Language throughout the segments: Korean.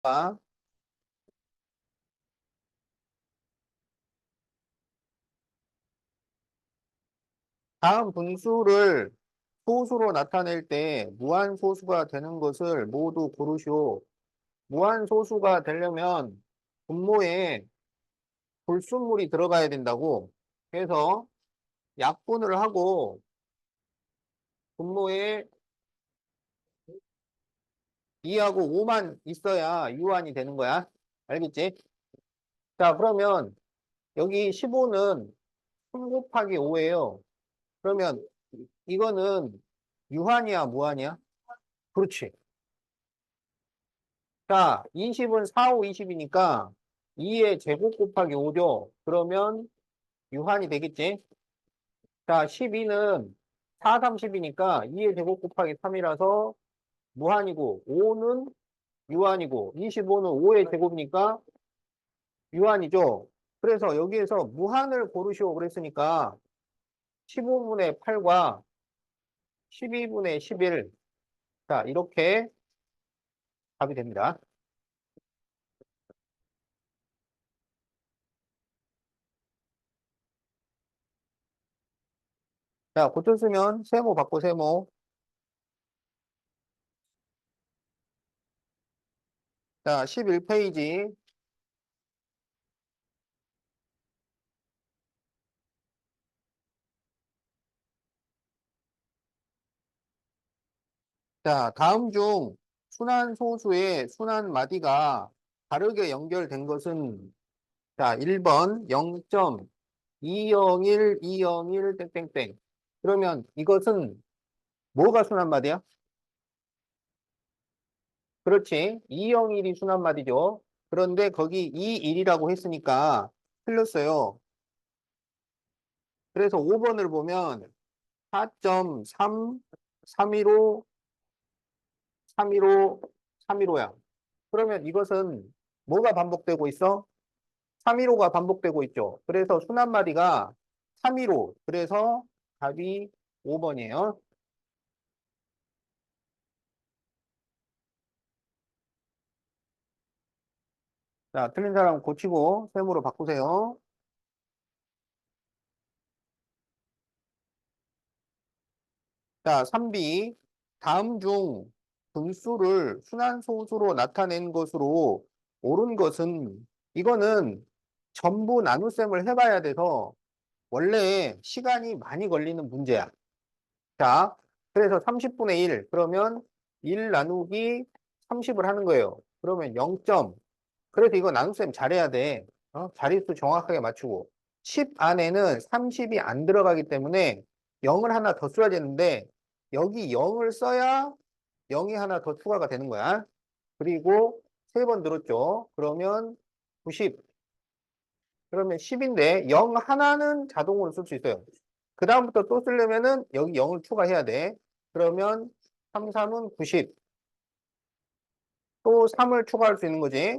자, 다음 분수를 소수로 나타낼 때 무한소수가 되는 것을 모두 고르시오. 무한소수가 되려면 분모에 불순물이 들어가야 된다고. 그래서 약분을 하고 분모에 2하고 5만 있어야 유한이 되는 거야. 알겠지? 자, 그러면 여기 15는 3 곱하기 5예요. 그러면 이거는 유한이야, 무한이야? 그렇지. 자, 20은 4, 5, 20이니까 2의 제곱 곱하기 5죠. 그러면 유한이 되겠지? 자, 12는 4, 30이니까 2의 제곱 곱하기 3이라서 무한이고, 5는 유한이고, 25는 5의 제곱이니까 유한이죠. 그래서 여기에서 무한을 고르시오 그랬으니까 15분의 8과 12분의 11. 자, 이렇게 답이 됩니다. 자, 고쳐 쓰면 세모 받고 세모. 자, 11페이지. 자, 다음 중 순환 소수의 순환 마디가 다르게 연결된 것은 자, 1번 0.201, 201, 땡땡땡. 그러면 이것은 뭐가 순환 마디야? 그렇지. 201이 순환 마디죠. 그런데 거기 21이라고 했으니까 틀렸어요. 그래서 5번을 보면 4.3, 315, 315, 315야. 그러면 이것은 뭐가 반복되고 있어? 315가 반복되고 있죠. 그래서 순한마디가 315. 그래서 답이 5번이에요. 자, 틀린 사람 고치고 셈으로 바꾸세요. 자, 3B. 다음 중 분수를 순한소수로 나타낸 것으로 옳은 것은 이거는 전부 나눗셈을 해봐야 돼서 원래 시간이 많이 걸리는 문제야. 자, 그래서 30분의 1. 그러면 1 나누기 30을 하는 거예요. 그러면 0. 그래서 이거 나눗셈 잘해야 돼. 자릿수 정확하게 맞추고. 10 안에는 30이 안 들어가기 때문에 0을 하나 더 써야 되는데 여기 0을 써야 0이 하나 더 추가가 되는 거야. 그리고 세 번 들었죠. 그러면 90. 그러면 10인데 0 하나는 자동으로 쓸 수 있어요. 그 다음부터 또 쓰려면은 여기 0을 추가해야 돼. 그러면 3, 3은 90. 또 3을 추가할 수 있는 거지.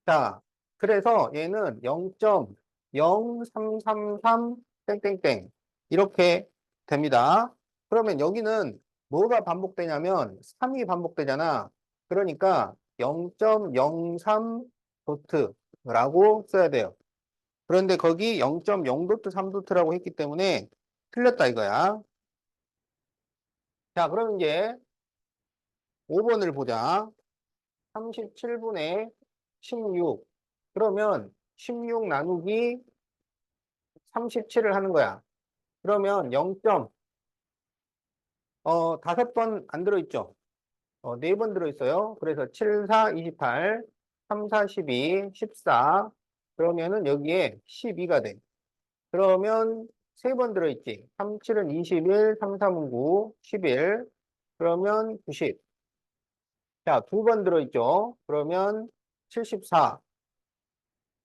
자, 그래서 얘는 0.0333 땡땡땡 이렇게 됩니다. 그러면 여기는 뭐가 반복되냐면 3이 반복되잖아. 그러니까 0.03 도트라고 써야 돼요. 그런데 거기 0.0 도트 3 도트라고 했기 때문에 틀렸다 이거야. 자, 그럼 이제 5번을 보자. 37분의 16. 그러면 16 나누기 37을 하는 거야. 그러면 5번 안 들어있죠? 네 번 들어있어요. 그래서 7, 4, 28, 3, 4, 12, 14. 그러면은 여기에 12가 돼. 그러면 세 번 들어있지. 3, 7은 21, 3, 3은 9, 11. 그러면 90. 자, 두 번 들어있죠. 그러면 74.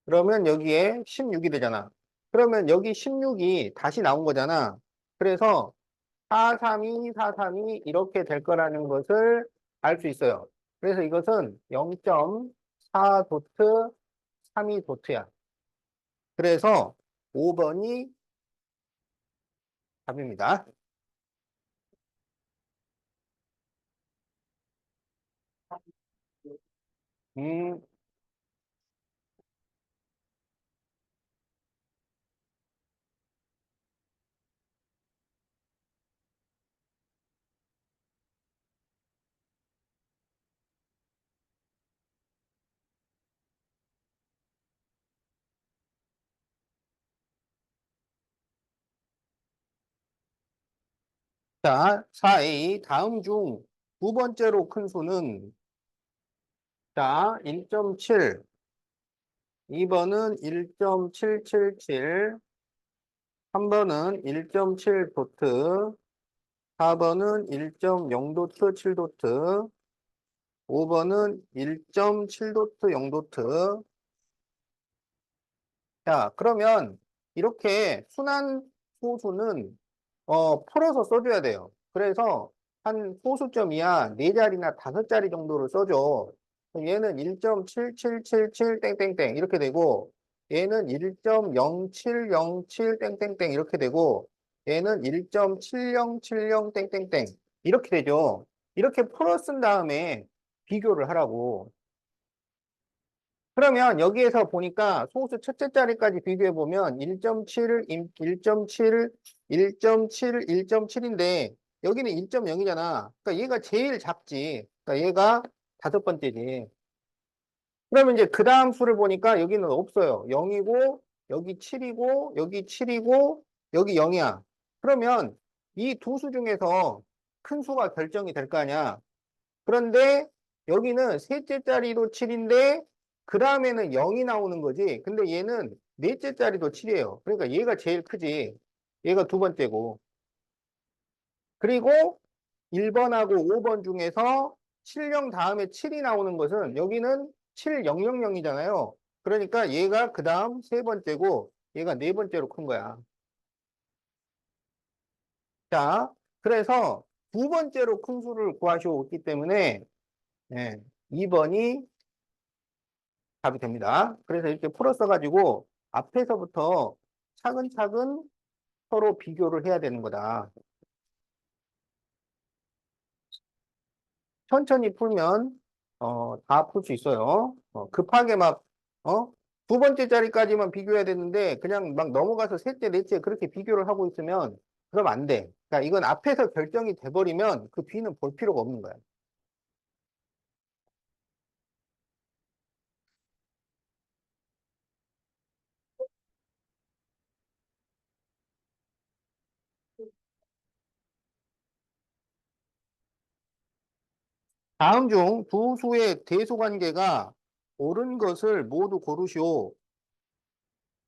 그러면 여기에 16이 되잖아. 그러면 여기 16이 다시 나온 거잖아. 그래서 432, 432 이렇게 될 거라는 것을 알 수 있어요. 그래서 이것은 0.4 도트 32 도트야. 그래서 5번이 답입니다. 음, 자, 4A. 다음 중 두 번째로 큰 수는, 자, 1.7, 2번은 1.777, 3번은 1.7 도트, 4번은 1.0 도트 7 도트, 5번은 1.7 도트 0 도트. 자, 그러면 이렇게 순환 소수는 풀어서 써줘야 돼요. 그래서 한 소수점이야 네 자리나 다섯 자리 정도를 써줘. 얘는 1.7777 땡땡땡 이렇게 되고 얘는 1.0707 땡땡땡 이렇게 되고 얘는 1.7070 땡땡땡 이렇게 되죠. 이렇게 풀어 쓴 다음에 비교를 하라고. 그러면 여기에서 보니까 소수 첫째 자리까지 비교해 보면 1.7, 1.7, 1.7, 1.7인데 여기는 1.0이잖아. 그러니까 얘가 제일 작지. 그러니까 얘가 다섯 번째지. 그러면 이제 그 다음 수를 보니까 여기는 없어요. 0이고 여기 7이고 여기 7이고 여기 0이야. 그러면 이 두 수 중에서 큰 수가 결정이 될 거 아니야. 그런데 여기는 셋째 자리도 7인데 그 다음에는 0이 나오는 거지. 근데 얘는 넷째 자리도 7이에요. 그러니까 얘가 제일 크지. 얘가 두 번째고. 그리고 1번하고 5번 중에서 7령 다음에 7이 나오는 것은 여기는 7000이잖아요. 그러니까 얘가 그 다음 세 번째고 얘가 네 번째로 큰 거야. 자, 그래서 두 번째로 큰 수를 구하시기 때문에 2번이 답이 됩니다. 그래서 이렇게 풀어 써가지고 앞에서부터 차근차근 서로 비교를 해야 되는 거다. 천천히 풀면 다 풀 수 있어요. 급하게 막 두 번째 자리까지만 비교해야 되는데 그냥 막 넘어가서 셋째, 넷째 그렇게 비교를 하고 있으면 그럼 안 돼. 그러니까 이건 앞에서 결정이 돼버리면 그 뒤는 볼 필요가 없는 거야. 다음 중 두 수의 대소 관계가 옳은 것을 모두 고르시오.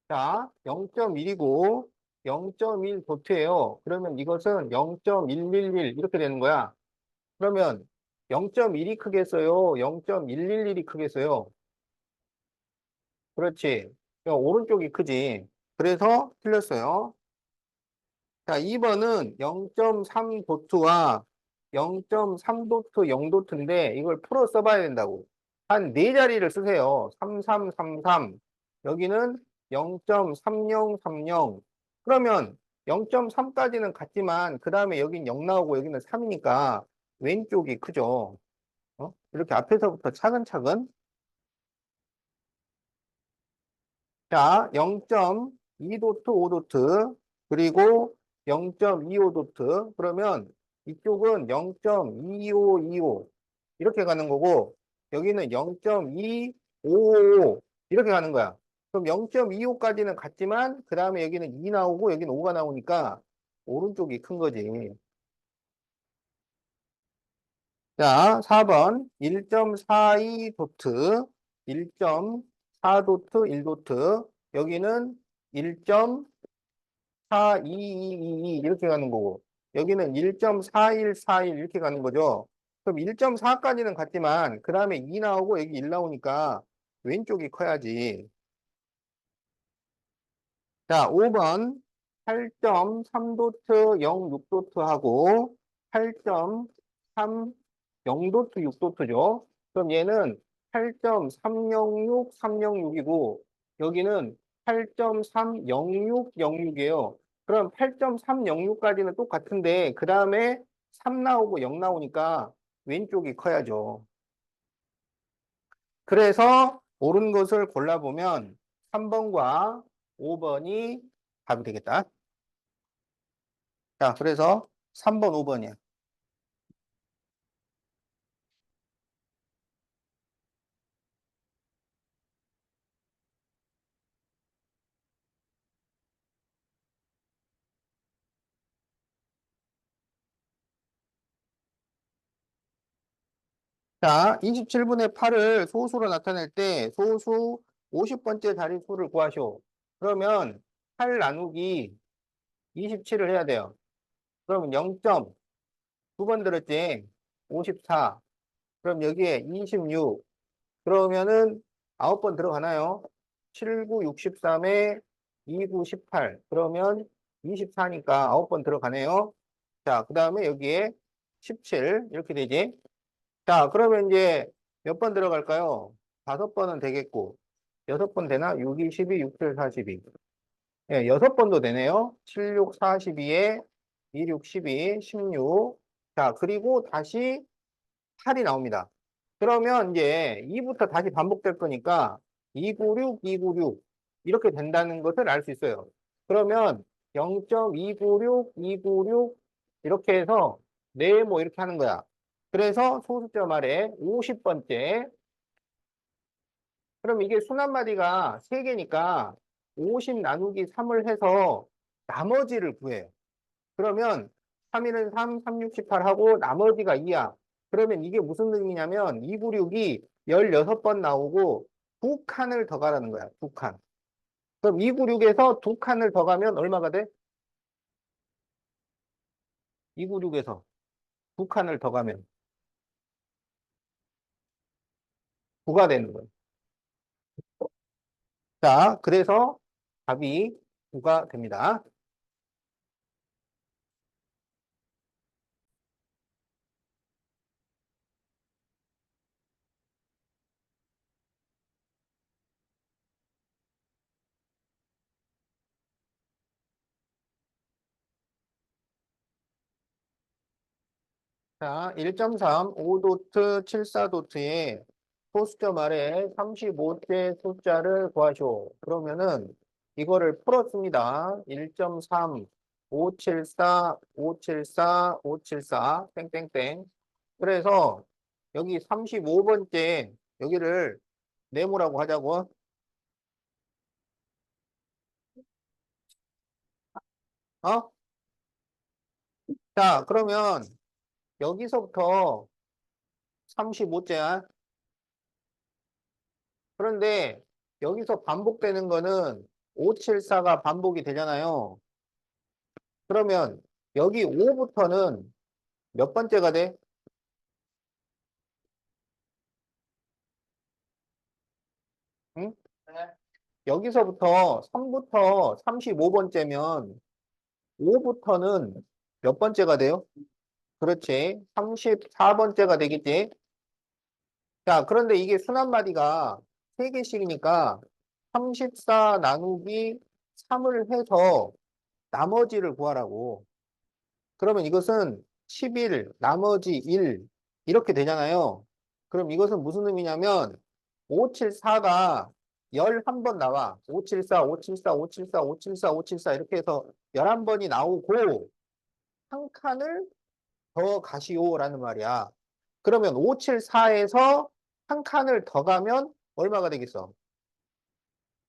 자, 0.1이고 0.1 도트예요. 그러면 이것은 0.111 이렇게 되는 거야. 그러면 0.1이 크겠어요? 0.111이 크겠어요? 그렇지. 그러니까 오른쪽이 크지. 그래서 틀렸어요. 자, 2번은 0.3 도트와 0.3 도트, 0 도트인데 이걸 풀어 써봐야 된다고. 한 네 자리를 쓰세요. 3333. 여기는 0.3030. 그러면 0.3까지는 같지만 그 다음에 여긴 0 나오고 여기는 3이니까 왼쪽이 크죠. 이렇게 앞에서부터 차근차근. 자, 0.2도트, 5도트, 그리고 0.25도트. 그러면 이쪽은 0.2525 이렇게 가는 거고, 여기는 0.2555 이렇게 가는 거야. 그럼 0.25까지는 같지만, 그 다음에 여기는 2 나오고, 여기는 5가 나오니까, 오른쪽이 큰 거지. 자, 4번 1.42 도트, 1.4 도트, 1 도트. 여기는 1.42222 이렇게 가는 거고 여기는 1.4141 이렇게 가는 거죠. 그럼 1.4까지는 같지만 그 다음에 2 나오고 여기 1 나오니까 왼쪽이 커야지. 자, 5번 8.3도트 06도트 하고 8.3 0도트 6도트죠. 그럼 얘는 8.306 306이고 여기는 8.306 06이에요. 그럼 8.306까지는 똑같은데 그 다음에 3 나오고 0 나오니까 왼쪽이 커야죠. 그래서 옳은 것을 골라보면 3번과 5번이 답이 되겠다. 자, 그래서 3번, 5번이야. 자, 27분의 8을 소수로 나타낼 때 소수 50번째 자리 수를 구하시오. 그러면 8 나누기 27을 해야 돼요. 그러면 0점 두 번 들었지? 54. 그럼 여기에 26. 그러면은 9번 들어가나요? 7, 9, 63에 2, 9, 18. 그러면 24니까 9번 들어가네요. 자, 그 다음에 여기에 17. 이렇게 되지? 자, 그러면 이제 몇 번 들어갈까요? 5번은 되겠고, 6번 되나? 6, 2, 12, 6, 7, 42. 예, 6번도 되네요. 7, 6, 42에 2, 6, 12, 16. 자, 그리고 다시 8이 나옵니다. 그러면 이제 2부터 다시 반복될 거니까 296, 296 이렇게 된다는 것을 알 수 있어요. 그러면 0.296, 296 이렇게 해서 네모 이렇게 하는 거야. 그래서 소수점 아래 50번째. 그럼 이게 순한마디가 3개니까 50 나누기 3을 해서 나머지를 구해요. 그러면 3일은 3, 3, 6, 18 하고 나머지가 2야. 그러면 이게 무슨 의미냐면 296이 16번 나오고 두 칸을 더 가라는 거야. 두 칸. 그럼 296에서 두 칸을 더 가면 얼마가 돼? 296에서 두 칸을 더 가면 9가 되는 거예요. 자, 그래서 답이 9가 됩니다. 자, 1.3, 5도트, 74도트에 소수점 아래 35째 숫자를 구하시오. 그러면은 이거를 풀었습니다. 1.3, 574, 574, 574, 땡땡땡. 그래서 여기 35번째 여기를 네모라고 하자고. 어? 자, 그러면 여기서부터 35째야. 그런데 여기서 반복되는 거는 574가 반복이 되잖아요. 그러면 여기 5부터는 몇 번째가 돼? 응? 여기서부터 3부터 35번째면 5부터는 몇 번째가 돼요? 그렇지. 34번째가 되겠지. 자, 그런데 이게 순한마디가 3개씩이니까 34 나누기 3을 해서 나머지를 구하라고. 그러면 이것은 11, 나머지 1, 이렇게 되잖아요. 그럼 이것은 무슨 의미냐면, 574가 11번 나와. 574, 574, 574, 574, 574 이렇게 해서 11번이 나오고, 한 칸을 더 가시오라는 말이야. 그러면 574에서 한 칸을 더 가면 얼마가 되겠어?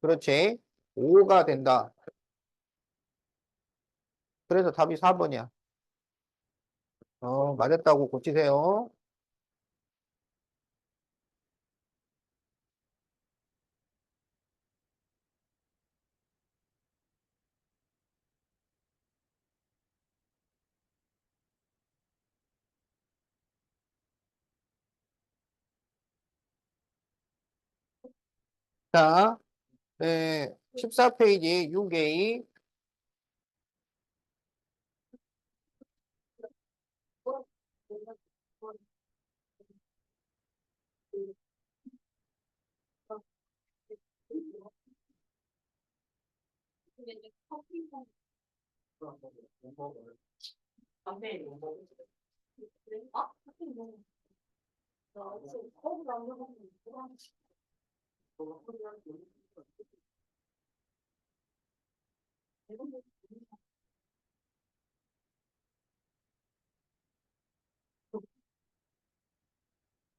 그렇지. 5가 된다. 그래서 답이 4번이야. 맞았다고 고치세요. 자, 네, 14페이지 6A.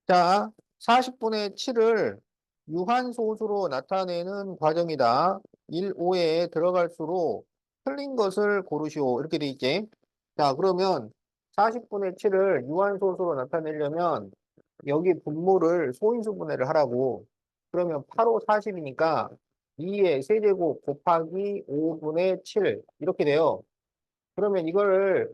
자, 40분의 7을 유한소수로 나타내는 과정이다. 1, 5에 들어갈수록 틀린 것을 고르시오. 이렇게 돼 있지. 자, 그러면 40분의 7을 유한소수로 나타내려면 여기 분모를 소인수 분해를 하라고. 그러면 8, 5, 40이니까 2의 세제곱 곱하기 5분의 7 이렇게 돼요. 그러면 이거를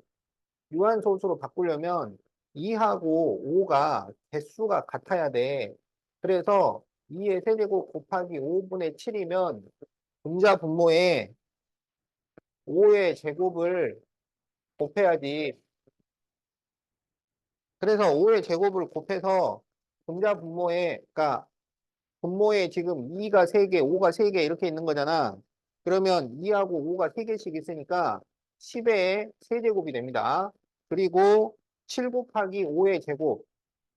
유한소수로 바꾸려면 2하고 5가 개수가 같아야 돼. 그래서 2의 세제곱 곱하기 5분의 7이면 분자 분모에 5의 제곱을 곱해야지. 그래서 5의 제곱을 곱해서 분자 분모에, 그러니까 분모에 지금 2가 3개, 5가 3개 이렇게 있는 거잖아. 그러면 2하고 5가 3개씩 있으니까 10의 세제곱이 됩니다. 그리고 7 곱하기 5의 제곱,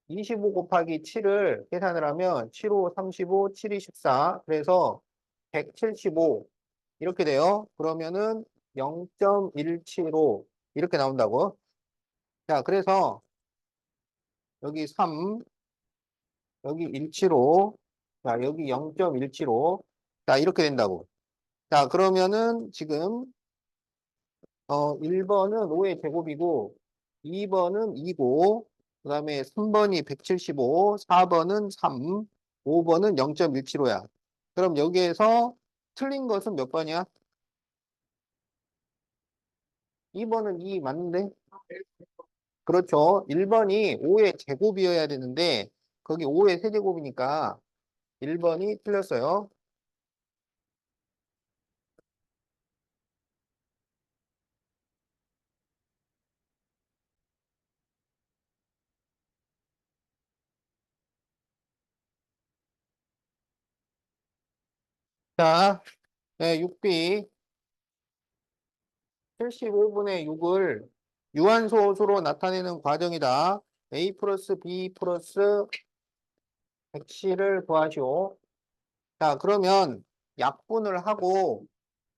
25 곱하기 7을 계산을 하면 7, 5, 35, 7, 2, 14. 그래서 175 이렇게 돼요. 그러면은 0.175 이렇게 나온다고. 자, 그래서 여기 3, 여기 175, 자, 여기 0.175. 자, 이렇게 된다고. 자, 그러면은 지금 1번은 5의 제곱이고 2번은 2고 그다음에 3번이 175, 4번은 3, 5번은 0.175야. 그럼 여기에서 틀린 것은 몇 번이야? 2번은 2 맞는데? 그렇죠. 1번이 5의 제곱이어야 되는데 거기 5의 세제곱이니까 1번이 틀렸어요. 자, 네, 6B 75분의 6을 유한소수로 나타내는 과정이다. A 플러스 B 플러스 100C를 구하시오. 자, 그러면 약분을 하고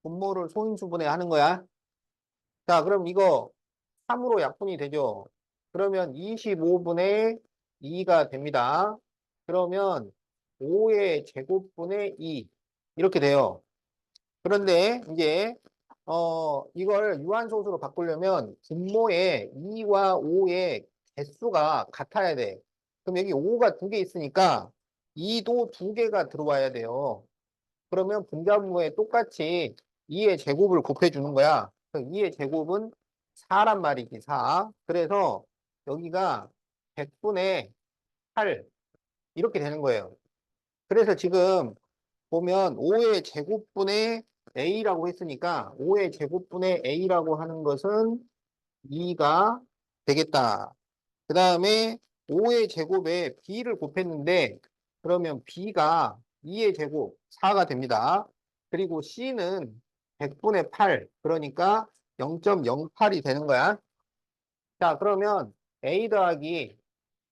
분모를 소인수분해 하는 거야. 자, 그럼 이거 3으로 약분이 되죠. 그러면 25분의 2가 됩니다. 그러면 5의 제곱분의 2 이렇게 돼요. 그런데 이제 이걸 유한소수로 바꾸려면 분모에 2와 5의 개수가 같아야 돼. 그럼 여기 5가 2개 있으니까 2도 2개가 들어와야 돼요. 그러면 분자분모에 똑같이 2의 제곱을 곱해주는 거야. 2의 제곱은 4란 말이지, 4. 그래서 여기가 100분의 8 이렇게 되는 거예요. 그래서 지금 보면 5의 제곱분의 a라고 했으니까 5의 제곱분의 a라고 하는 것은 2가 되겠다. 그 다음에 5의 제곱에 b를 곱했는데 그러면 b가 2의 제곱 4가 됩니다. 그리고 c는 100분의 8 그러니까 0.08이 되는 거야. 자, 그러면 a 더하기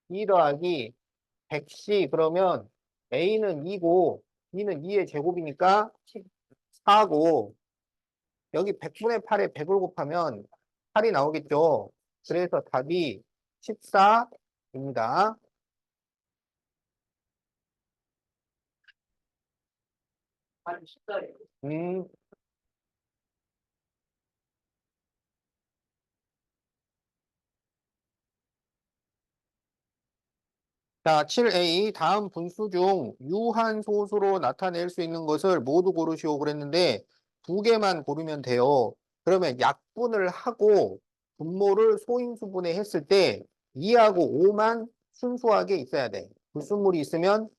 b 더하기 100c 그러면 a는 2고 b는 2의 제곱이니까 4고 여기 100분의 8에 100을 곱하면 8이 나오겠죠. 그래서 답이 14입니다. 음, 자, 7A 다음 분수 중 유한소수로 나타낼 수 있는 것을 모두 고르시오 그랬는데 두 개만 고르면 돼요. 그러면 약분을 하고 분모를 소인수분해 했을 때 2하고 5만 순수하게 있어야 돼. 불순물이 있으면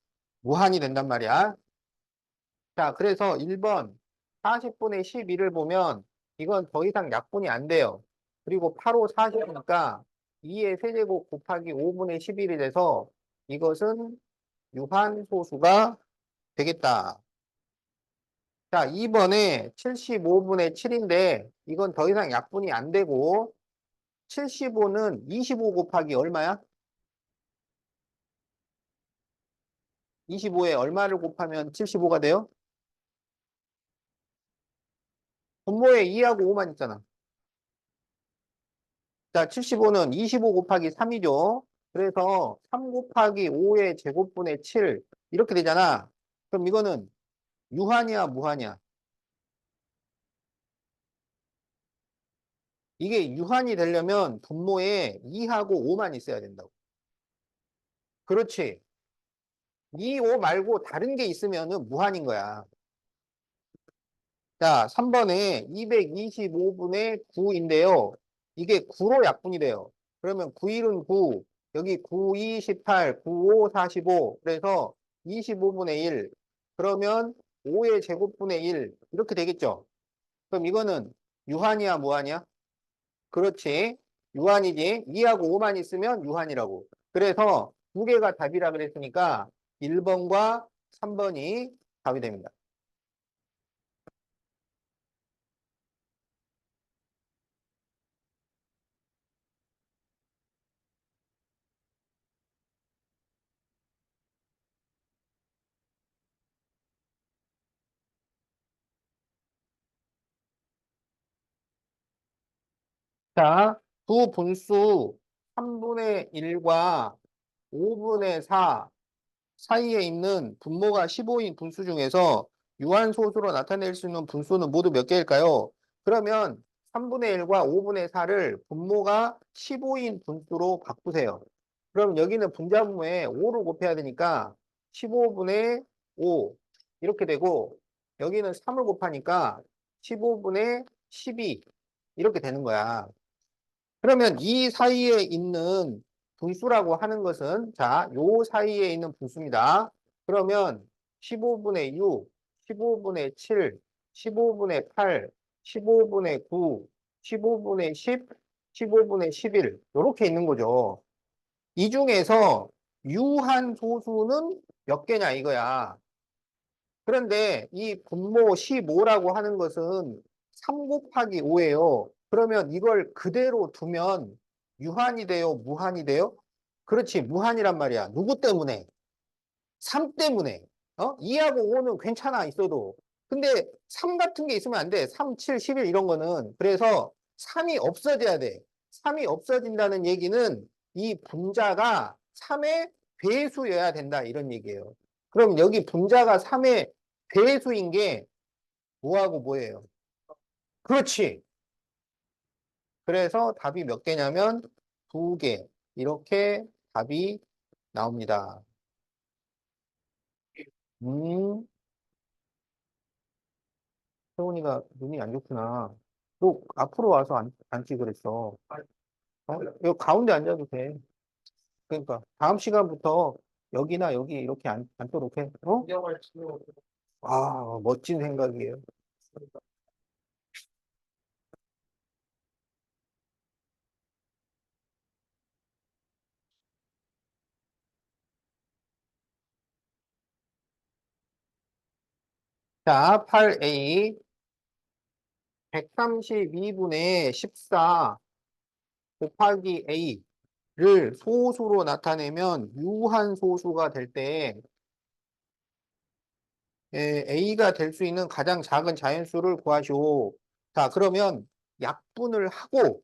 무한이 된단 말이야. 자, 그래서 1번 40분의 12를 보면 이건 더 이상 약분이 안 돼요. 그리고 8, 5, 40이니까 2의 세제곱 곱하기 5분의 11이 돼서 이것은 유한소수가 되겠다. 자, 2번에 75분의 7인데 이건 더 이상 약분이 안 되고 75는 25 곱하기 얼마야? 25에 얼마를 곱하면 75가 돼요? 분모에 2하고 5만 있잖아. 자, 75는 25 곱하기 3이죠. 그래서 3 곱하기 5의 제곱분의 7 이렇게 되잖아. 그럼 이거는 유한이야, 무한이야? 이게 유한이 되려면 분모에 2하고 5만 있어야 된다고. 그렇지. 2, 5 말고 다른 게 있으면은 무한인 거야. 자, 3번에 225분의 9인데요. 이게 9로 약분이 돼요. 그러면 9일은 9, 여기 9, 2, 18, 9, 5, 45. 그래서 25분의 1. 그러면 5의 제곱분의 1. 이렇게 되겠죠? 그럼 이거는 유한이야, 무한이야? 그렇지. 유한이지. 2하고 5만 있으면 유한이라고. 그래서 두 개가 답이라 그랬으니까 1번과 3번이 답이 됩니다. 자, 두 분수 3분의 1과 5분의 4 사이에 있는 분모가 15인 분수 중에서 유한소수로 나타낼 수 있는 분수는 모두 몇 개일까요? 그러면 3분의 1과 5분의 4를 분모가 15인 분수로 바꾸세요. 그럼 여기는 분자분모에 5를 곱해야 되니까 15분의 5 이렇게 되고 여기는 3을 곱하니까 15분의 12 이렇게 되는 거야. 그러면 이 사이에 있는 분수라고 하는 것은 자, 요 사이에 있는 분수입니다. 그러면 15분의 6, 15분의 7, 15분의 8, 15분의 9, 15분의 10, 15분의 11 이렇게 있는 거죠. 이 중에서 유한 소수는 몇 개냐 이거야. 그런데 이 분모 15라고 하는 것은 3 곱하기 5예요. 그러면 이걸 그대로 두면 유한이 돼요? 무한이 돼요? 그렇지, 무한이란 말이야. 누구 때문에? 3 때문에. 2하고 5는 괜찮아, 있어도. 근데 3 같은 게 있으면 안 돼. 3, 7, 11 이런 거는. 그래서 3이 없어져야 돼. 3이 없어진다는 얘기는 이 분자가 3의 배수여야 된다. 이런 얘기예요. 그럼 여기 분자가 3의 배수인 게 뭐하고 뭐예요? 그렇지. 그래서 답이 몇 개냐면 2개. 이렇게 답이 나옵니다. 음, 세훈이가 눈이 안 좋구나. 너 앞으로 와서 앉지 그랬어. 여기 가운데 앉아도 돼. 그러니까 다음 시간부터 여기나 여기 이렇게 앉도록 해. 어? 아, 멋진 생각이에요. 자, 8A 132분의 14 곱하기 A를 소수로 나타내면 유한 소수가 될 때 A가 될 수 있는 가장 작은 자연수를 구하시오. 자, 그러면 약분을 하고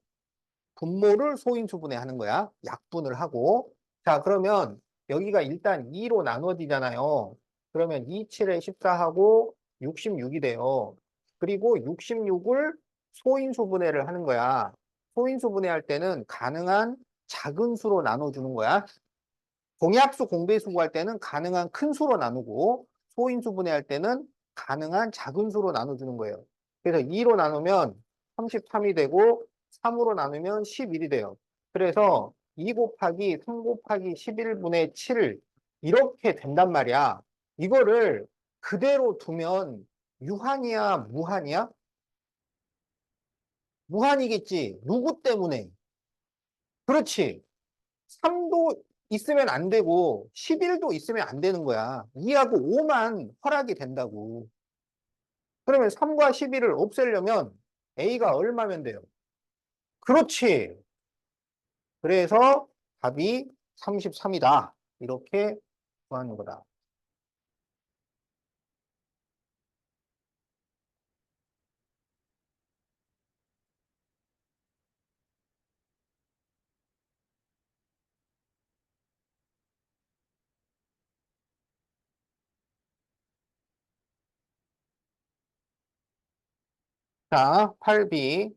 분모를 소인수분해 하는 거야. 약분을 하고. 자, 그러면 여기가 일단 2로 나눠지잖아요. 그러면 2, 7에 14하고 66이 돼요. 그리고 66을 소인수분해를 하는 거야. 소인수분해할 때는 가능한 작은 수로 나눠주는 거야. 공약수 공배수 구할 때는 가능한 큰 수로 나누고 소인수 분해할 때는 가능한 작은 수로 나눠주는 거예요. 그래서 2로 나누면 33이 되고 3으로 나누면 11이 돼요. 그래서 2 곱하기 3 곱하기 11분의 7 이렇게 된단 말이야. 이거를 그대로 두면 유한이야, 무한이야? 무한이겠지. 누구 때문에? 그렇지. 3도 있으면 안 되고 11도 있으면 안 되는 거야. 2하고 5만 허락이 된다고. 그러면 3과 11을 없애려면 A가 얼마면 돼요? 그렇지. 그래서 답이 33이다. 이렇게 구하는 거다. 자, 8b.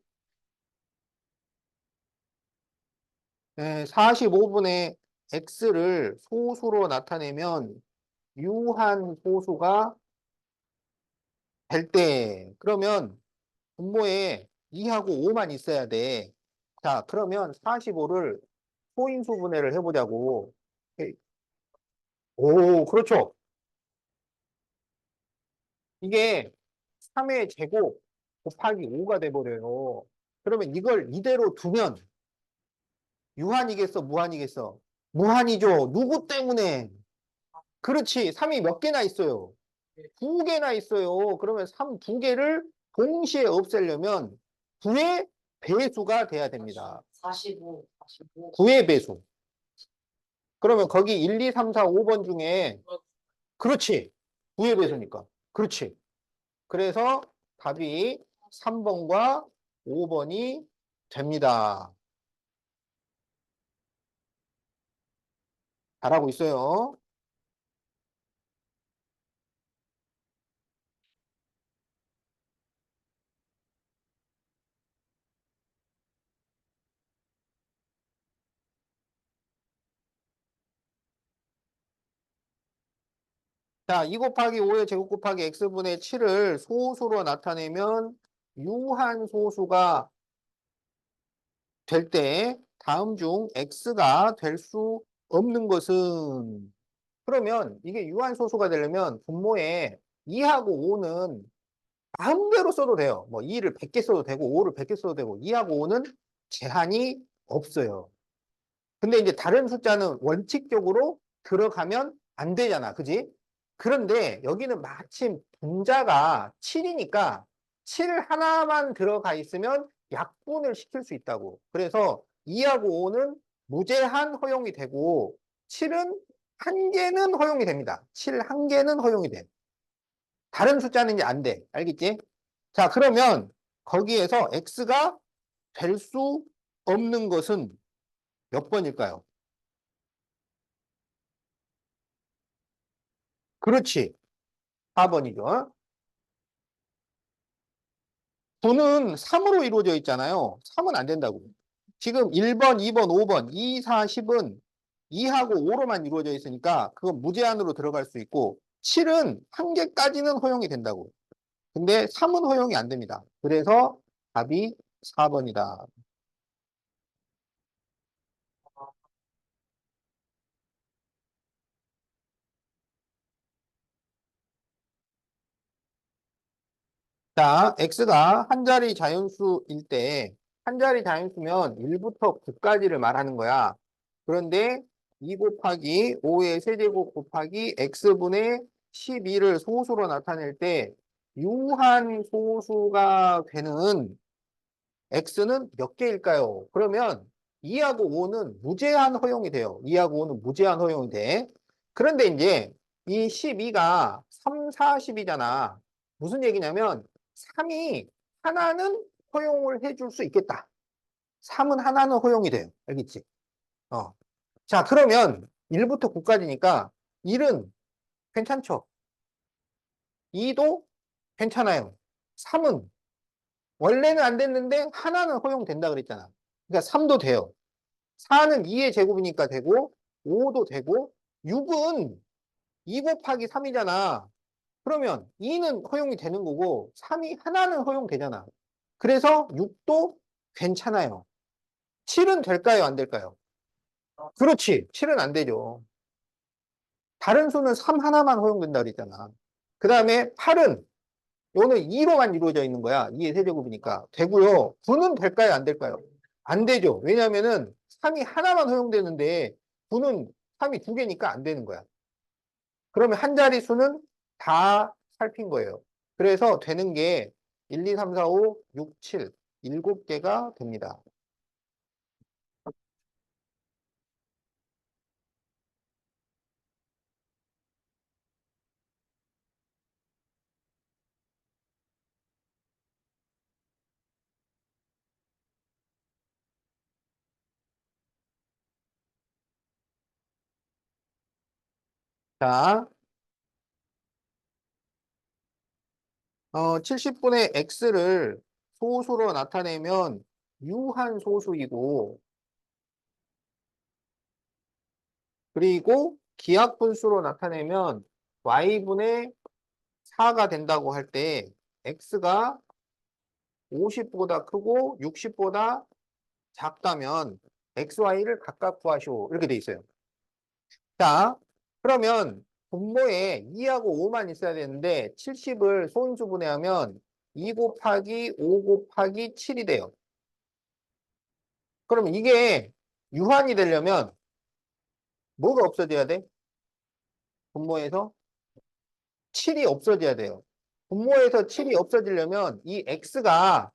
45분의 x를 소수로 나타내면 유한 소수가 될 때, 그러면 분모에 2하고 5만 있어야 돼. 자, 그러면 45를 소인수 분해를 해보자고. 오, 그렇죠. 이게 3의 제곱 곱하기 5가 돼버려요. 그러면 이걸 이대로 두면 유한이겠어, 무한이겠어? 무한이죠. 누구 때문에? 그렇지. 3이 몇 개나 있어요? 두 개나 있어요. 그러면 3 두 개를 동시에 없애려면 9의 배수가 돼야 됩니다. 45, 45. 9의 배수. 그러면 거기 1, 2, 3, 4, 5번 중에 그렇지. 9의 배수니까. 그렇지. 그래서 답이 3번과 5번이 됩니다. 잘하고 있어요. 자, 2 곱하기 5의 제곱 곱하기 x분의 7을 소수로 나타내면 유한 소수가 될 때 다음 중 x가 될 수 없는 것은 그러면 이게 유한 소수가 되려면 분모에 2하고 5는 마음대로 써도 돼요. 뭐 2를 100개 써도 되고 5를 100개 써도 되고 2하고 5는 제한이 없어요. 근데 이제 다른 숫자는 원칙적으로 들어가면 안 되잖아. 그지? 그런데 여기는 마침 분자가 7이니까 7 하나만 들어가 있으면 약분을 시킬 수 있다고. 그래서 2하고 5는 무제한 허용이 되고 7은 한 개는 허용이 됩니다. 7 한 개는 허용이 돼. 다른 숫자는 이제 안 돼. 알겠지? 자, 그러면 거기에서 x가 될 수 없는 것은 몇 번일까요? 그렇지. 4번이죠. 9는 3으로 이루어져 있잖아요. 3은 안 된다고. 지금 1번, 2번, 5번, 2, 4, 10은 2하고 5로만 이루어져 있으니까 그건 무제한으로 들어갈 수 있고 7은 한 개까지는 허용이 된다고. 근데 3은 허용이 안 됩니다. 그래서 답이 4번이다. 자, x가 한 자리 자연수일 때, 한 자리 자연수면 1부터 9까지를 말하는 거야. 그런데 2 곱하기 5의 세제곱 곱하기 x분의 12를 소수로 나타낼 때, 유한 소수가 되는 x는 몇 개일까요? 그러면 2하고 5는 무제한 허용이 돼요. 2하고 5는 무제한 허용이 돼. 그런데 이제 이 12가 3, 40이잖아. 무슨 얘기냐면 3이 하나는 허용을 해줄 수 있겠다. 3은 하나는 허용이 돼요. 알겠지? 어. 자, 그러면 1부터 9까지니까 1은 괜찮죠? 2도 괜찮아요. 3은 원래는 안 됐는데 하나는 허용된다 그랬잖아. 그러니까 3도 돼요. 4는 2의 제곱이니까 되고 5도 되고 6은 2 곱하기 3이잖아. 그러면 2는 허용이 되는 거고 3이 하나는 허용되잖아. 그래서 6도 괜찮아요. 7은 될까요? 안 될까요? 그렇지. 7은 안 되죠. 다른 수는 3 하나만 허용된다 그랬잖아. 그 다음에 8은 요거는 2로만 이루어져 있는 거야. 2의 세제곱이니까. 되고요. 9는 될까요? 안 될까요? 안 되죠. 왜냐면은 3이 하나만 허용되는데 9는 3이 두 개니까 안 되는 거야. 그러면 한 자리 수는 다 살핀 거예요. 그래서 되는 게 1, 2, 3, 4, 5, 6, 7, 7개가 됩니다. 자, 70분의 x를 소수로 나타내면 유한 소수이고, 그리고 기하분수로 나타내면 y분의 4가 된다고 할 때 x가 50보다 크고 60보다 작다면 xy를 각각 구하시오. 이렇게 돼 있어요. 자, 그러면 분모에 2하고 5만 있어야 되는데 70을 소인수분해하면 2 곱하기 5 곱하기 7이 돼요. 그러면 이게 유한이 되려면 뭐가 없어져야 돼? 분모에서 7이 없어져야 돼요. 분모에서 7이 없어지려면 이 x가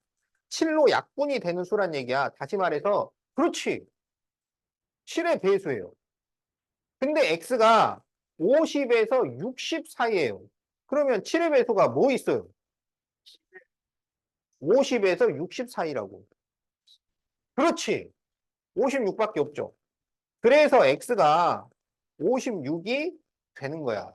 7로 약분이 되는 수란 얘기야. 다시 말해서 그렇지. 7의 배수예요. 근데 x가 50에서 60 사이예요. 그러면 7의 배수가 뭐 있어요? 50에서 60 사이라고. 그렇지. 56밖에 없죠. 그래서 x가 56이 되는 거야.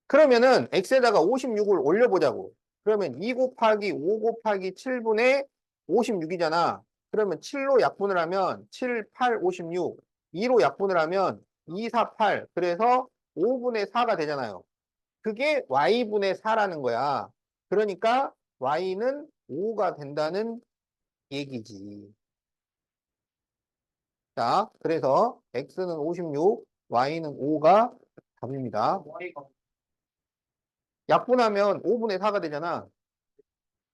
그러면은 x에다가 56을 올려보자고. 그러면 2 곱하기 5 곱하기 7분의 56이잖아. 그러면 7로 약분을 하면 7, 8, 56. 2로 약분을 하면 2, 4, 8. 그래서 5분의 4가 되잖아요. 그게 y분의 4라는 거야. 그러니까 y는 5가 된다는 얘기지. 자, 그래서 x는 56, y는 5가 답입니다. Y가 약분하면 5분의 4가 되잖아.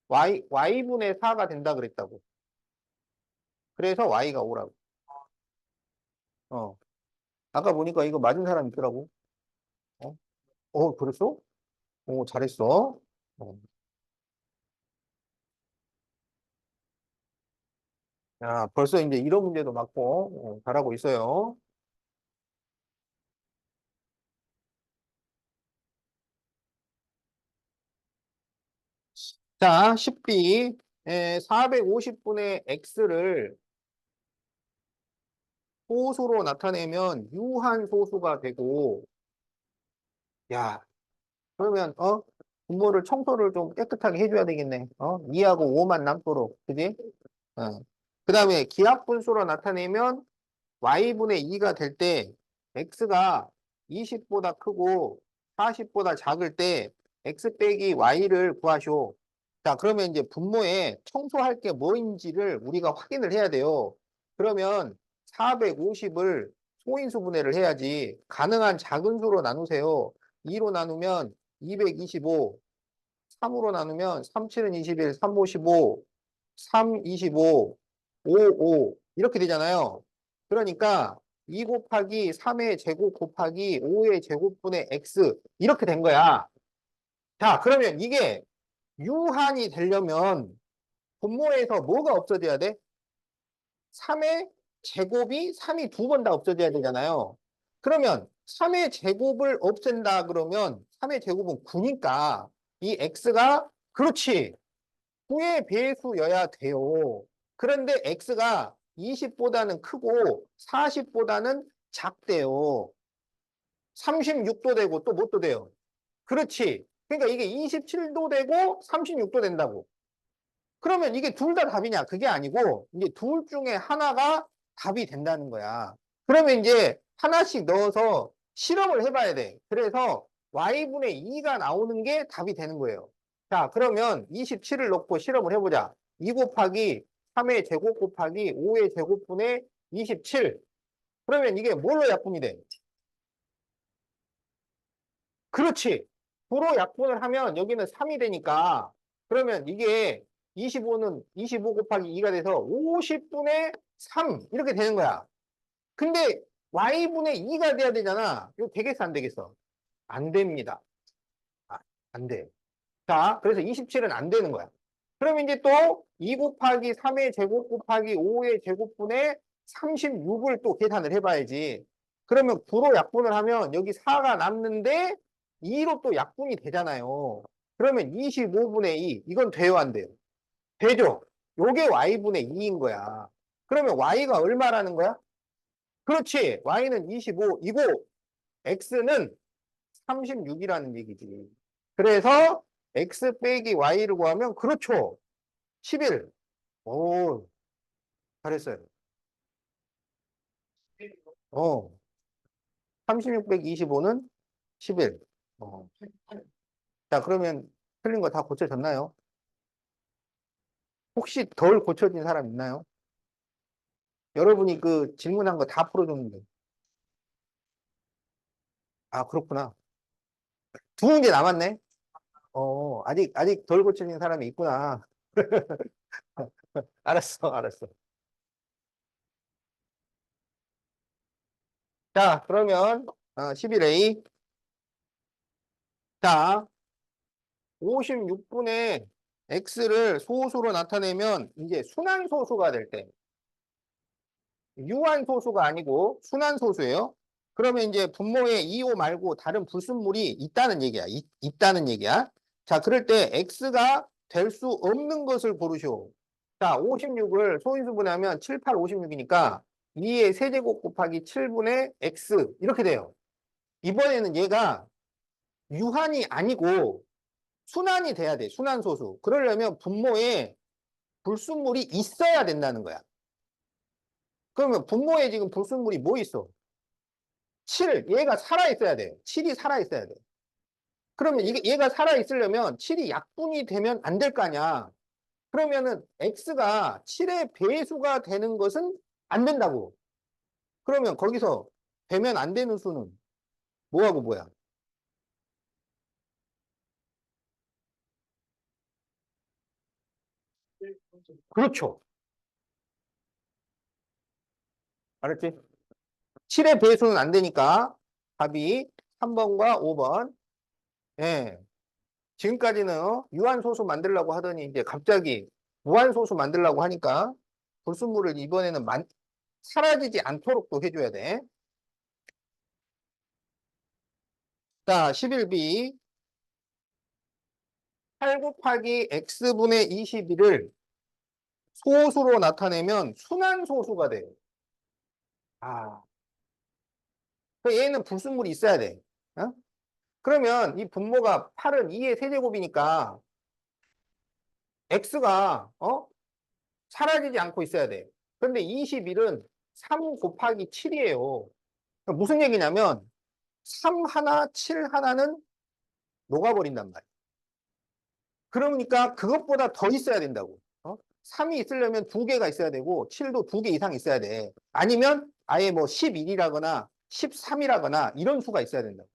y분의 4가 된다 그랬다고. 그래서 y가 5라고. 어. 아까 보니까 이거 맞은 사람 있더라고. 어, 그랬어? 잘했어. 어. 야, 벌써 이제 이런 문제도 맞고, 잘하고 있어요. 자, 10b, 450분의 x를 소수로 나타내면 유한 소수가 되고, 야, 그러면, 분모를 청소를 좀 깨끗하게 해줘야 되겠네. 2하고 5만 남도록. 그지? 어. 그 다음에 기하분수로 나타내면 y분의 2가 될 때 x가 20보다 크고 40보다 작을 때 x 빼기 y를 구하시오. 자, 그러면 이제 분모에 청소할 게 뭐인지를 우리가 확인을 해야 돼요. 그러면 450을 소인수 분해를 해야지. 가능한 작은 수로 나누세요. 2로 나누면 225, 3으로 나누면 3, 7은 21, 3, 55, 3, 25, 5, 5 이렇게 되잖아요. 그러니까 2 곱하기 3의 제곱 곱하기 5의 제곱분의 x 이렇게 된 거야. 자, 그러면 이게 유한이 되려면 분모에서 뭐가 없어져야 돼? 3의 제곱이 3이 두 번 다 없어져야 되잖아요. 그러면 3의 제곱을 없앤다 그러면 3의 제곱은 9니까 이 x가 그렇지. 9의 배수여야 돼요. 그런데 x가 20보다는 크고 40보다는 작대요. 36도 되고 또 뭣도 돼요. 그렇지. 그러니까 이게 27도 되고 36도 된다고. 그러면 이게 둘 다 답이냐? 그게 아니고 이제 둘 중에 하나가 답이 된다는 거야. 그러면 이제 하나씩 넣어서 실험을 해봐야 돼. 그래서 y분의 2가 나오는 게 답이 되는 거예요. 자, 그러면 27을 넣고 실험을 해보자. 2 곱하기 3의 제곱 곱하기 5의 제곱분의 27. 그러면 이게 뭘로 약분이 돼? 그렇지. 부로 약분을 하면 여기는 3이 되니까 그러면 이게 25는 25 곱하기 2가 돼서 50분의 3 이렇게 되는 거야. 근데 y분의 2가 돼야 되잖아. 이거 되겠어 안 되겠어? 안 됩니다. 안 돼. 자, 그래서 27은 안 되는 거야. 그럼 이제 또 2 곱하기 3의 제곱 곱하기 5의 제곱분의 36을 또 계산을 해봐야지. 그러면 9로 약분을 하면 여기 4가 남는데 2로 또 약분이 되잖아요. 그러면 25분의 2. 이건 돼요, 안 돼요? 되죠? 요게 y분의 2인 거야. 그러면 y가 얼마라는 거야? 그렇지. y는 25이고 x는 36이라는 얘기지. 그래서 x 빼기 y를 구하면 그렇죠. 11. 오, 잘했어요. 36 빼기 25는 11. 어. 자, 그러면 틀린 거 다 고쳐졌나요? 혹시 덜 고쳐진 사람 있나요? 여러분이 그 질문한 거 다 풀어줬는데. 아, 그렇구나. 두 문제 남았네. 아직 덜 고쳐진 사람이 있구나. 알았어, 알았어. 자, 그러면 11A. 자, 56분의 x를 소수로 나타내면 이제 순환소수가 될 때, 유한소수가 아니고 순환소수예요. 그러면 이제 분모에 2, 5 말고 다른 불순물이 있다는 얘기야. 있다는 얘기야. 자, 그럴 때 x가 될 수 없는 것을 고르시오. 자, 56을 소인수분해하면 7, 8, 56이니까 2의 세제곱 곱하기 7분의 x 이렇게 돼요. 이번에는 얘가 유한이 아니고 순환이 돼야 돼. 순환소수. 그러려면 분모에 불순물이 있어야 된다는 거야. 그러면 분모에 지금 불순물이 뭐 있어? 7. 얘가 살아있어야 돼. 7이 살아있어야 돼. 그러면 얘가 살아있으려면 7이 약분이 되면 안 될 거 아니야. 그러면은 x가 7의 배수가 되는 것은 안 된다고. 그러면 거기서 되면 안 되는 수는 뭐하고 뭐야? 그렇죠. 알았지? 7의 배수는 안 되니까 답이 3번과 5번. 예. 지금까지는 유한소수 만들려고 하더니 이제 갑자기 무한소수 만들려고 하니까 불순물을 이번에는 사라지지 않도록 또 해줘야 돼. 자, 11B. 8 곱하기 x분의 21을 소수로 나타내면 순환소수가 돼요. 아, 그 얘는 불순물이 있어야 돼. 어? 그러면 이 분모가 8은 2의 세제곱이니까 x가 사라지지 않고 있어야 돼. 그런데 21은 3 곱하기 7이에요. 무슨 얘기냐면 3 하나, 7 하나는 녹아버린단 말이야. 그러니까 그것보다 더 있어야 된다고. 3이 있으려면 2개가 있어야 되고 7도 2개 이상 있어야 돼. 아니면 아예 뭐 11이라거나 13이라거나 이런 수가 있어야 된다고.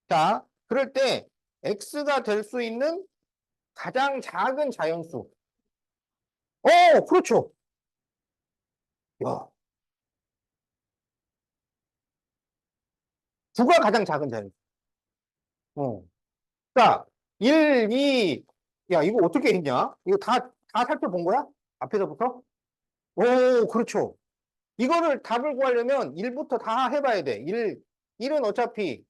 자, 그럴 때 x가 될 수 있는 가장 작은 자연수. 그렇죠. 야, 9가 가장 작은 자연수. 어. 자, 1, 2, 야, 이거 어떻게 했냐? 이거 다 살펴본 거야? 앞에서부터? 그렇죠. 이거를 답을 구하려면 1부터 다 해봐야 돼. 1은 어차피,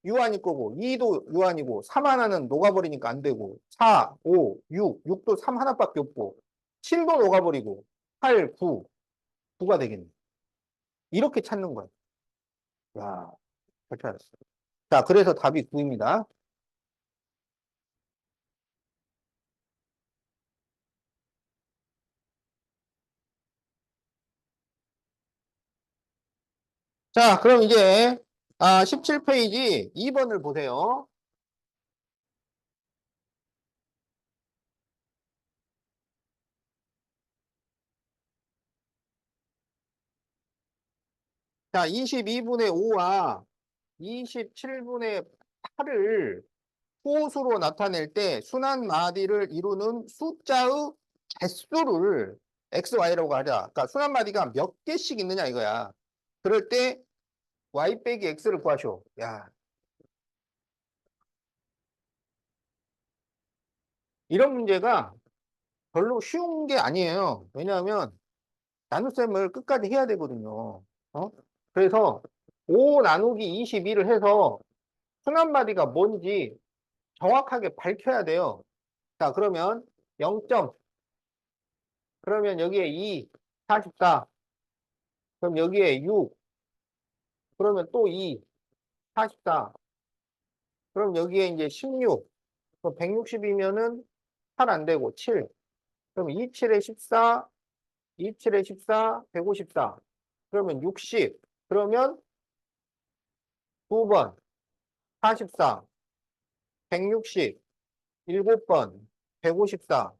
유한일 거고, 2도 유한이고, 3 하나는 녹아버리니까 안 되고, 4, 5, 6도 3 하나밖에 없고, 7도 녹아버리고, 8, 9가 되겠네. 이렇게 찾는 거야. 야, 그렇게 알았어. 자, 그래서 답이 9입니다. 자, 그럼 이제, 17페이지 2번을 보세요. 자, 22분의 5와 27분의 8을 호수로 나타낼 때 순환 마디를 이루는 숫자의 개수를 XY라고 하자. 그러니까 순환 마디가 몇 개씩 있느냐 이거야. 그럴 때 Y 빼기 X를 구하쇼. 야, 이런 문제가 별로 쉬운 게 아니에요. 왜냐하면 나눗셈을 끝까지 해야 되거든요. 그래서 5 나누기 22를 해서 순환 마디가 뭔지 정확하게 밝혀야 돼요. 자, 그러면 0점. 그러면 여기에 2, 44. 그럼 여기에 6. 그러면 또 2, 44. 그럼 여기에 이제 16. 그럼 160이면은 8 안 되고 7. 그럼 27에 14, 27에 14, 154. 그러면 60. 그러면 2번, 44, 160, 7번, 154.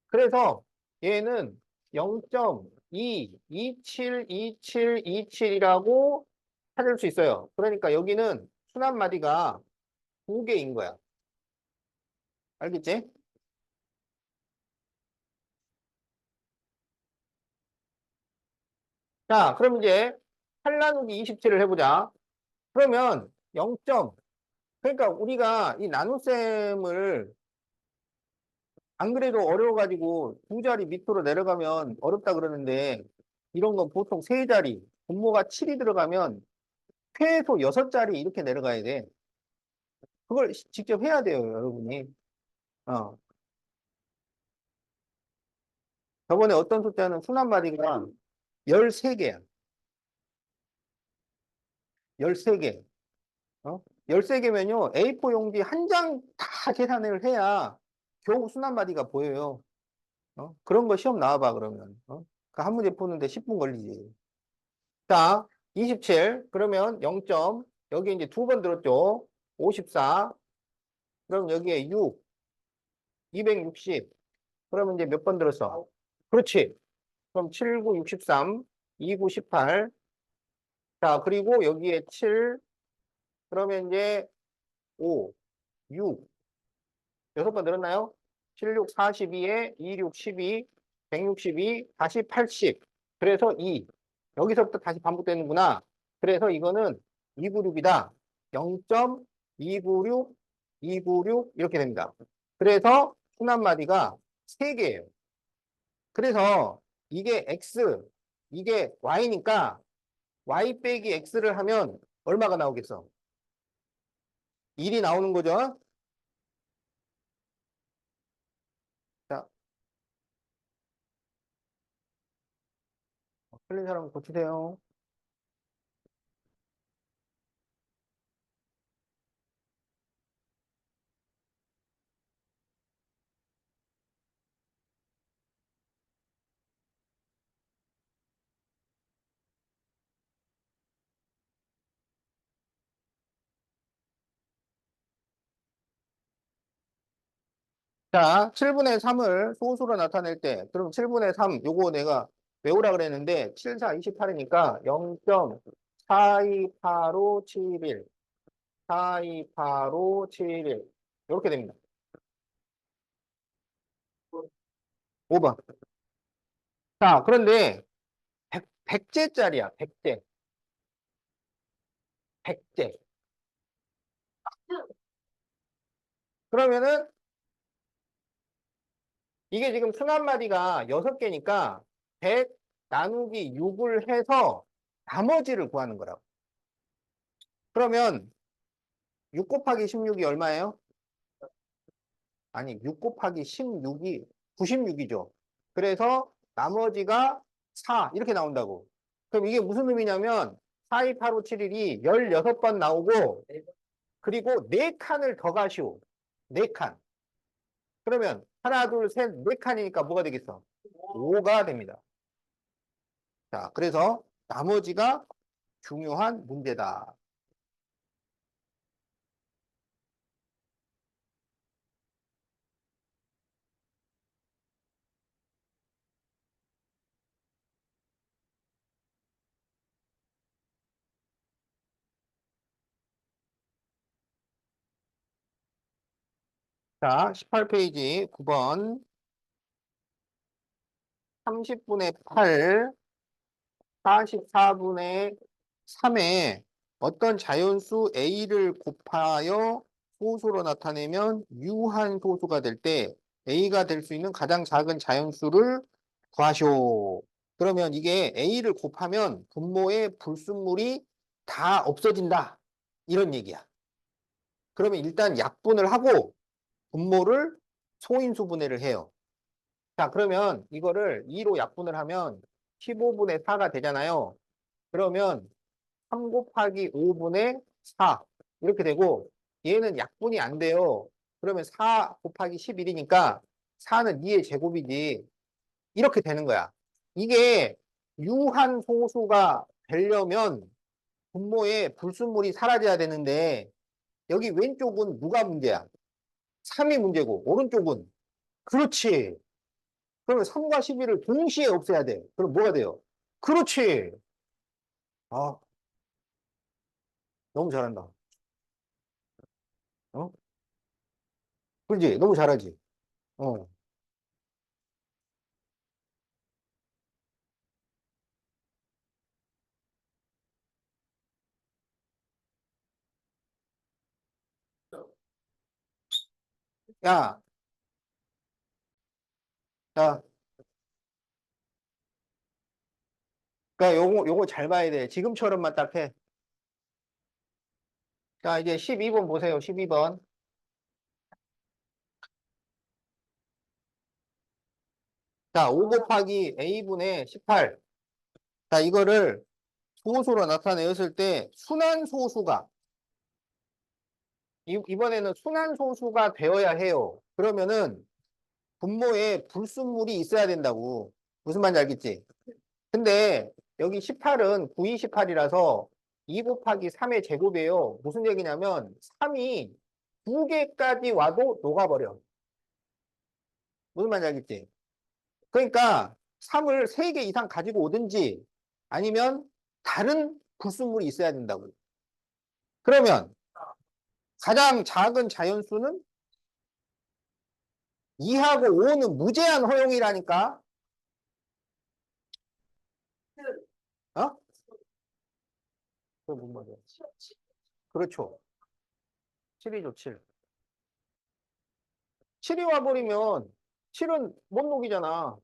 그래서 얘는 0.2, 27, 27, 27이라고 찾을 수 있어요. 그러니까 여기는 순환마디가 2개인 거야. 알겠지? 자, 그럼 이제 8 나누기 27을 해보자. 그러면 0. 그러니까 우리가 이 나눗셈을 안 그래도 어려워가지고 두 자리 밑으로 내려가면 어렵다 그러는데 이런 건 보통 세 자리, 분모가 7이 들어가면 최소 6자리 이렇게 내려가야 돼. 그걸 직접 해야 돼요, 여러분이. 어. 저번에 어떤 숫자는 순환마디가 13개야. 13개. 어? 13개면요, A4 용지 한 장 다 계산을 해야 겨우 순환마디가 보여요. 그런 거 시험 나와봐, 그러면. 그 한 문제 푸는데 10분 걸리지. 자, 27. 그러면 0점. 여기 이제 두 번 들었죠. 54. 그럼 여기에 6. 260. 그러면 이제 몇 번 들었어? 그렇지. 그럼 7, 9, 63. 2, 9, 18. 자, 그리고 여기에 7. 그러면 이제 5, 6. 6번 들었나요? 7, 6, 42에 2, 6, 12. 162. 다시 80. 그래서 2. 여기서부터 다시 반복되는구나. 그래서 이거는 296이다. 0.296, 296 이렇게 됩니다. 그래서 순환마디가 3개예요. 그래서 이게 x, 이게 y니까 y 빼기 x를 하면 얼마가 나오겠어? 1이 나오는 거죠. 자, 틀린 사람 고치세요. 자, 7분의 3을 소수로 나타낼 때, 그럼 7분의 3, 요거 내가 외우라 그랬는데, 7, 4, 28이니까 0.42857, 42857, 이렇게 됩니다. 5번. 자, 그런데 100제짜리야, 100제. 100제. 그러면은 이게 지금 순환마디가 6개니까 100 나누기 6을 해서 나머지를 구하는 거라고. 그러면 6 곱하기 16이 얼마예요? 아니, 6 곱하기 16이 96이죠. 그래서 나머지가 4 이렇게 나온다고. 그럼 이게 무슨 의미냐면 42857일이 16번 나오고 그리고 4칸을 더 가시오. 4칸. 그러면 하나, 둘, 셋, 4칸이니까 뭐가 되겠어? 5가 됩니다. 자, 그래서 나머지가 중요한 문제다. 자, 18페이지 9번 30분의 8, 44분의 3에 어떤 자연수 A를 곱하여 소수로 나타내면 유한 소수가 될 때 A가 될 수 있는 가장 작은 자연수를 구하시오. 그러면 이게 A를 곱하면 분모의 불순물이 다 없어진다. 이런 얘기야. 그러면 일단 약분을 하고 분모를 소인수분해를 해요. 자, 그러면 이거를 2로 약분을 하면 15분의 4가 되잖아요. 그러면 3 곱하기 5분의 4 이렇게 되고 얘는 약분이 안 돼요. 그러면 4 곱하기 11이니까 4는 2의 제곱이지. 이렇게 되는 거야. 이게 유한 소수가 되려면 분모에 불순물이 사라져야 되는데 여기 왼쪽은 누가 문제야? 3이 문제고 오른쪽은 그렇지. 그러면 3과 11을 동시에 없애야 돼. 그럼 뭐가 돼요? 그렇지. 아, 너무 잘한다. 어? 그렇지? 너무 잘하지? 어. 야, 자, 그러니까 요거 잘 봐야 돼. 지금처럼만 딱 해. 자, 이제 12번 보세요. 12번. 자, 5 곱하기 A분의 18. 자, 이거를 소수로 나타내었을 때 순환소수가 이번에는 순환소수가 되어야 해요. 그러면은 분모에 불순물이 있어야 된다고. 무슨 말인지 알겠지? 근데 여기 18은 9, 2, 18이라서 2 곱하기 3의 제곱이에요. 무슨 얘기냐면 3이 2개까지 와도 녹아버려. 무슨 말인지 알겠지? 그러니까 3을 3개 이상 가지고 오든지 아니면 다른 불순물이 있어야 된다고. 그러면 가장 작은 자연수는 2하고 5는 무제한 허용이라니까. 어? 그건 뭔 말이야? 그렇죠. 7이죠, 7. 7이 와버리면 7은 못 녹이잖아.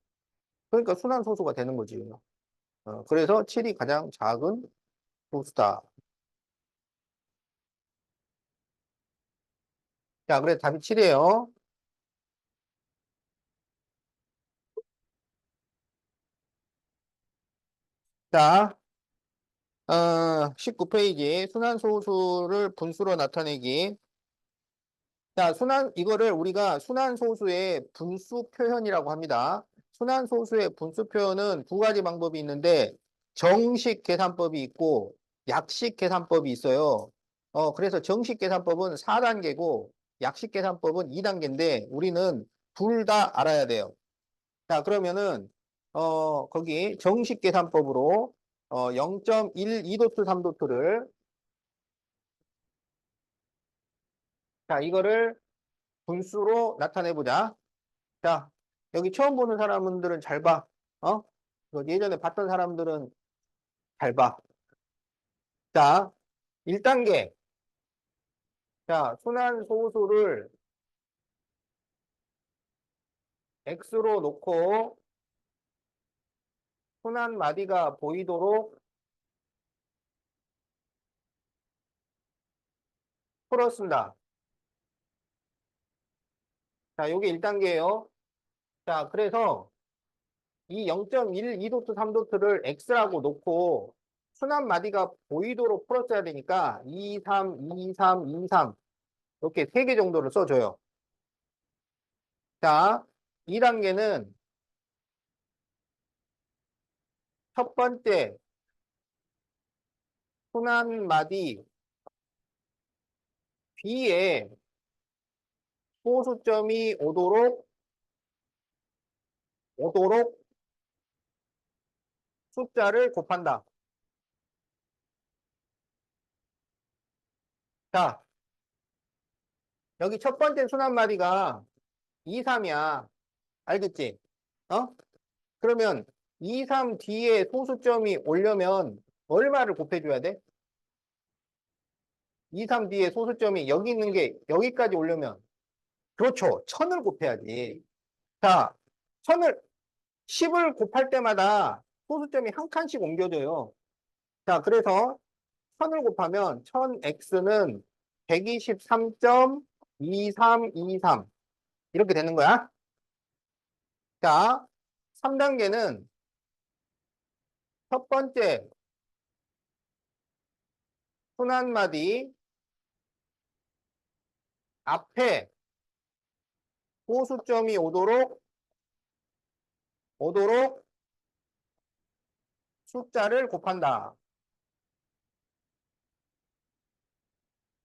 그러니까 순환소수가 되는 거지. 그래서 7이 가장 작은 소수다. 자, 그래 답이 7이에요. 자, 19페이지 순환소수를 분수로 나타내기. 자, 이거를 우리가 순환소수의 분수 표현이라고 합니다. 순환소수의 분수 표현은 두 가지 방법이 있는데, 정식 계산법이 있고, 약식 계산법이 있어요. 그래서 정식 계산법은 4단계고, 약식 계산법은 2단계인데, 우리는 둘 다 알아야 돼요. 자, 그러면은, 거기 정식 계산법으로, 0.12도트 3도트를, 자, 이거를 분수로 나타내보자. 자, 여기 처음 보는 사람들은 잘 봐. 어? 이거 예전에 봤던 사람들은 잘 봐. 자, 1단계. 자, 순환 소수를 x로 놓고 순환 마디가 보이도록 풀어쓴다. 자, 요게 1단계예요. 자, 그래서 이 0.12도트 3도트를 x라고 놓고 순환 마디가 보이도록 풀었어야 되니까 2, 3, 2, 3, 2, 3 이렇게 3개 정도를 써줘요. 자, 2단계는 첫 번째 순환 마디 B에 소수점이 오도록 숫자를 곱한다. 자, 여기 첫 번째 순환 마디가 2, 3이야. 알겠지? 어? 그러면 2, 3 뒤에 소수점이 오려면 얼마를 곱해줘야 돼? 2, 3 뒤에 소수점이 여기 있는 게 여기까지 오려면 그렇죠. 1000을 곱해야지. 자, 1000을 10을 곱할 때마다 소수점이 한 칸씩 옮겨져요. 자, 그래서 1000을 곱하면 1000x는 123.2323 이렇게 되는 거야. 자, 3단계는 첫 번째 순환마디 앞에 소수점이 오도록 숫자를 곱한다.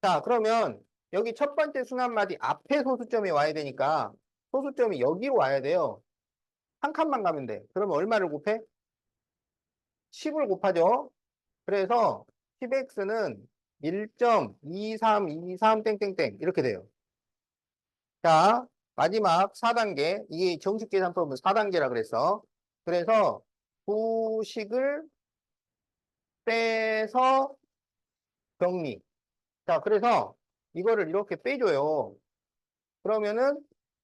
자, 그러면 여기 첫 번째 순환마디 앞에 소수점이 와야 되니까 소수점이 여기로 와야 돼요. 한 칸만 가면 돼. 그러면 얼마를 곱해? 10을 곱하죠. 그래서 10x는 1.2323 땡땡땡 이렇게 돼요. 자, 마지막 4단계. 이게 정식 계산법은 4단계라 그랬어. 그래서 부식을 빼서 정리. 자, 그래서 이거를 이렇게 빼줘요. 그러면은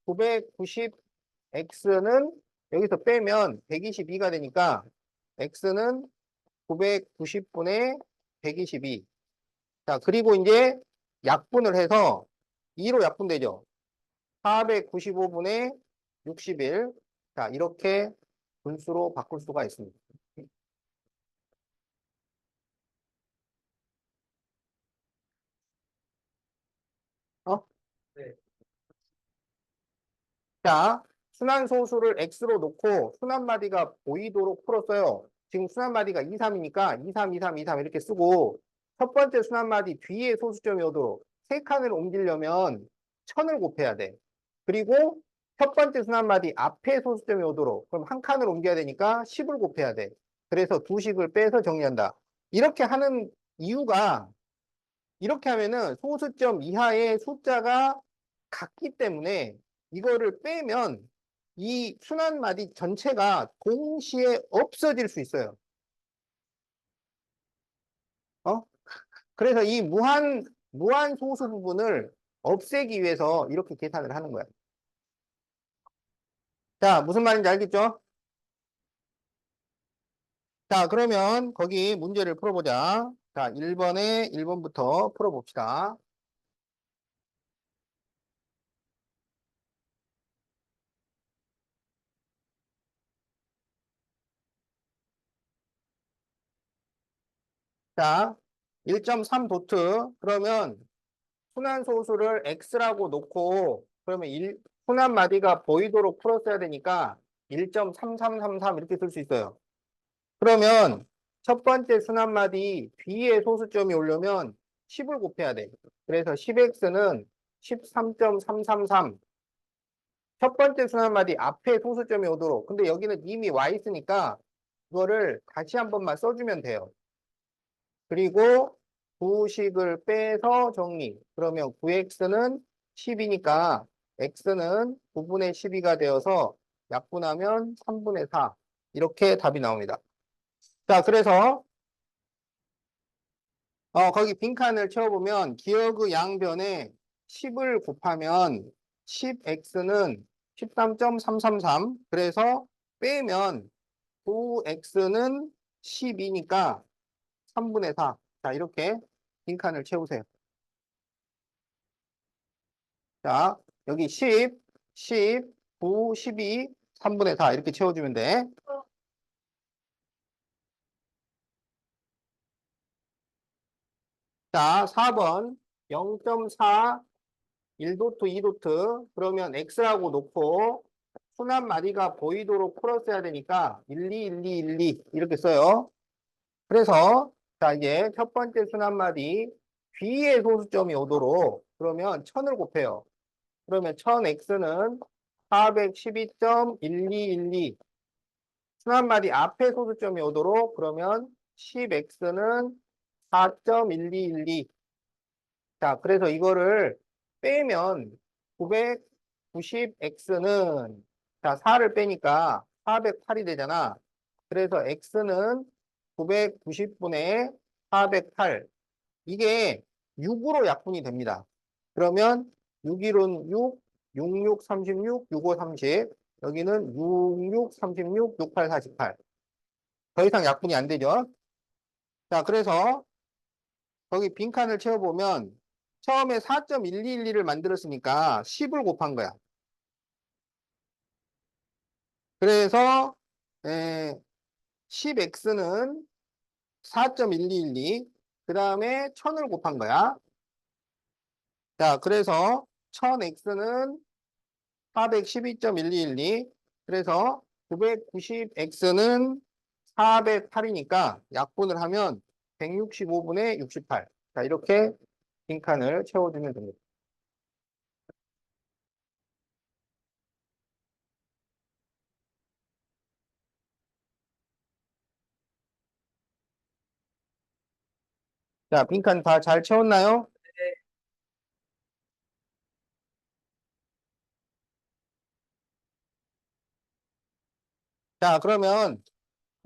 990x는 여기서 빼면 122가 되니까 x는 990분의 122. 자, 그리고 이제 약분을 해서 2로 약분되죠. 495분의 61. 자, 이렇게 분수로 바꿀 수가 있습니다. 어? 네. 자, 순환소수를 x로 놓고 순환마디가 보이도록 풀었어요. 지금 순환마디가 2, 3이니까 2, 3, 2, 3, 2, 3 이렇게 쓰고 첫 번째 순환마디 뒤에 소수점이 오도록 세 칸을 옮기려면 1000을 곱해야 돼. 그리고 첫 번째 순환마디 앞에 소수점이 오도록 그럼 한 칸을 옮겨야 되니까 10을 곱해야 돼. 그래서 두 식을 빼서 정리한다. 이렇게 하는 이유가 이렇게 하면은 소수점 이하의 숫자가 같기 때문에 이거를 빼면 이 순환마디 전체가 동시에 없어질 수 있어요. 어? 그래서 이 무한 소수 부분을 없애기 위해서 이렇게 계산을 하는 거야. 자, 무슨 말인지 알겠죠? 자, 그러면 거기 문제를 풀어보자. 자, 1번에 1번부터 풀어봅시다. 자, 1.3 도트. 그러면 순환소수를 x라고 놓고 그러면 순환마디가 보이도록 풀었어야 되니까 1.3333 이렇게 쓸 수 있어요. 그러면 첫 번째 순환마디 뒤에 소수점이 오려면 10을 곱해야 돼. 그래서 10x는 13.333. 첫 번째 순환마디 앞에 소수점이 오도록. 근데 여기는 이미 와 있으니까 이거를 다시 한 번만 써주면 돼요. 그리고 구식을 빼서 정리. 그러면 9x는 10이니까 x는 9분의 12가 되어서 약분하면 3분의 4. 이렇게 답이 나옵니다. 자, 그래서 거기 빈칸을 채워보면 기억의 양변에 10을 곱하면 10x는 13.333. 그래서 빼면 9x는 12니까 3분의 4. 자, 이렇게 빈칸을 채우세요. 자, 여기 10, 9, 12, 3분의 4 이렇게 채워주면 돼. 자, 4번 0.4, 1도트, 2도트 그러면 x라고 놓고 순환 마디가 보이도록 풀었어야 되니까 1, 2, 1, 2, 1, 2 이렇게 써요. 그래서 자, 이제 첫 번째 순환 마디 뒤에 소수점이 오도록 그러면 1000을 곱해요. 그러면 1000x는 412.1212 순환마디 앞에 소수점이 오도록 그러면 10x는 4.1212. 자, 그래서 이거를 빼면 990x는 자, 4를 빼니까 408이 되잖아. 그래서 x는 990분의 408. 이게 6으로 약분이 됩니다. 그러면 6일은 6, 66, 36, 65, 30. 여기는 66, 36, 68, 48. 더 이상 약분이 안 되죠. 자, 그래서 거기 빈칸을 채워보면 처음에 4.1212를 만들었으니까 10을 곱한 거야. 그래서 10x는 4.1212. 그 다음에 1000을 곱한 거야. 자, 그래서 1000x는 412.1212. 그래서 990x는 408이니까 약분을 하면 165분의 68. 자, 이렇게 빈칸을 채워주면 됩니다. 자, 빈칸 다 잘 채웠나요? 자, 그러면